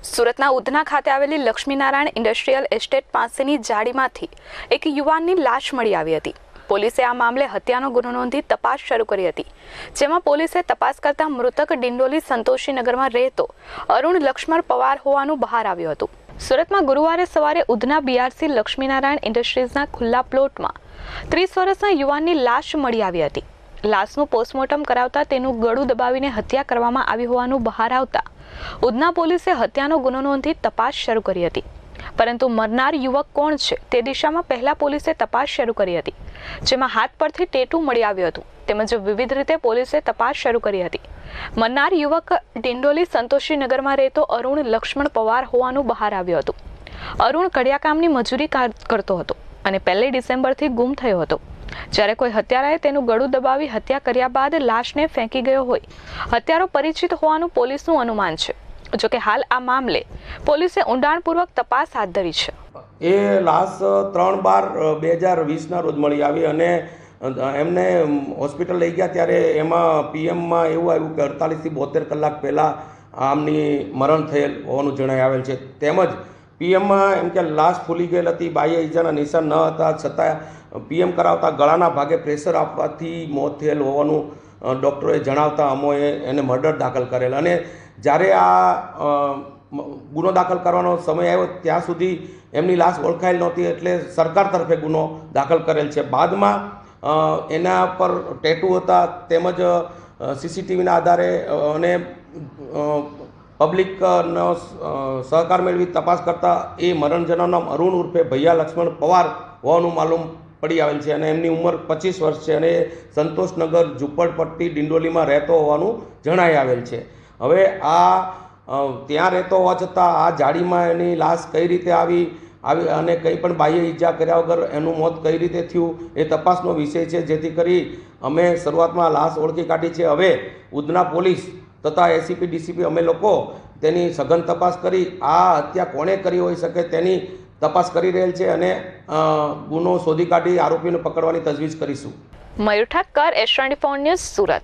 સુરતના ઉધના ખાતે આવેલી લક્ષ્મીનારાયણ ઇન્ડસ્ટ્રીયલ એસ્ટેટ પાસેની જાળીમાંથી એક યુવાનની લાશ મળી આવી હતી। પોલીસે આ મામલે હત્યાનો ગુનો નોંધી તપાસ શરૂ કરી હતી, જેમાં પોલીસે તપાસ કરતા મૃતક ડિંડોલી સંતોષીનગરમાં રહેતો અરુણ લક્ષ્મણ પવાર હોવાનું બહાર આવ્યું હતું। સુરતમાં ગુરુવારે સવારે ઉધના બીઆરસી લક્ષ્મીનારાયણ ઇન્ડસ્ટ્રીઝના ખુલ્લા પ્લોટમાં 30 વર્ષના યુવાનની લાશ મળી આવી હતી। લાશનું પોસ્ટમોર્ટમ કરાવતા તેનું ગળું દબાવીને હત્યા કરવામાં આવી હોવાનું બહાર આવતા ઉધના પોલીસે હત્યાનો ગુનો નોંધી તપાસ શરૂ કરી હતી, પરંતુ મરનાર યુવક કોણ છે તે દિશામાં પહેલા પોલીસે તપાસ શરૂ કરી હતી, જેમાં હાથ પરથી ટેટુ મળી આવ્યું હતું, તેમજ વિવિધ રીતે પોલીસે તપાસ શરૂ કરી હતી। મરનાર યુવક ડિંડોલી સંતોષીનગરમાં રહેતો અરુણ લક્ષ્મણ પવાર હોવાનું બહાર આવ્યું હતું। અરુણ કડિયાકામની મજૂરી કરતો હતો અને 1 ડિસેમ્બરથી ગુમ થયો હતો, જ્યારે કોઈ હત્યારાએ તેનું ગળું દબાવી હત્યા કર્યા બાદ લાશને ફેંકી ગયો હોય। હત્યારો પરિચિત હોવાનું પોલીસનું અનુમાન છે, જો કે હાલ આ મામલે પોલીસે ઊંડાણપૂર્વક તપાસ હાથ ધરી છે। એ લાશ 3/12/2020ના રોજ મળી આવી અને એમને હોસ્પિટલ લઈ ગયા ત્યારે એમાં પીએમમાં એવું આવ્યું કે 48 થી 72 કલાક પહેલાં આમની મરણ થયેલ હોવાનું જણાઈ આવેલ છે। તેમજ પીએમમાં એમ કે લાશ ફૂલી ગયેલ હતી, બાહ્ય ઈજાના નિશાન ન હતા, છતાં પીએમ કરાવતા ગળાના ભાગે પ્રેશર આપવાથી મોત થયેલ હોવાનું ડૉક્ટરોએ જણાવતા અમોએ એને મર્ડર દાખલ કરેલ અને જ્યારે આ ગુનો દાખલ કરવાનો સમય આવ્યો ત્યાં સુધી એમની લાશ ઓળખાયેલ નહોતી, એટલે સરકાર તરફે ગુનો દાખલ કરેલ છે। બાદમાં એના પર ટેટુ હતા, તેમજ સીસીટીવીના આધારે અને પબ્લિકનો સહકાર મેળવી તપાસ કરતાં એ મરણ જનારનું નામ અરુણ ઉર્ફે ભૈયા લક્ષ્મણ પવાર હોવાનું માલુમ પડી આવેલ છે અને એમની ઉંમર 25 વર્ષ છે અને સંતોષનગર ઝુંપડપટ્ટી ડિંડોલીમાં રહેતો હોવાનું જણાઈ આવેલ છે। હવે આ ત્યાં રહેતો હોવા છતાં આ જાળીમાં એની લાશ કઈ રીતે આવી અને કંઈ પણ બાહ્ય ઈજા કર્યા વગર એનું મોત કઈ રીતે થયું એ તપાસનો વિષય છે, જેથી કરી અમે શરૂઆતમાં લાશ ઓળખી કાઢી છે। હવે ઉધના પોલીસ તથા એસીપી ડીસીપી અમે લોકો તેની સઘન તપાસ કરી આ હત્યા કોણે કરી હોઈ શકે તેની તપાસ કરી રહેલ છે અને ગુનો શોધી કાઢી આરોપીને પકડવાની તજવીજ કરીશું। મયુર ઠક્કર, S24 ન્યૂઝ, સુરત।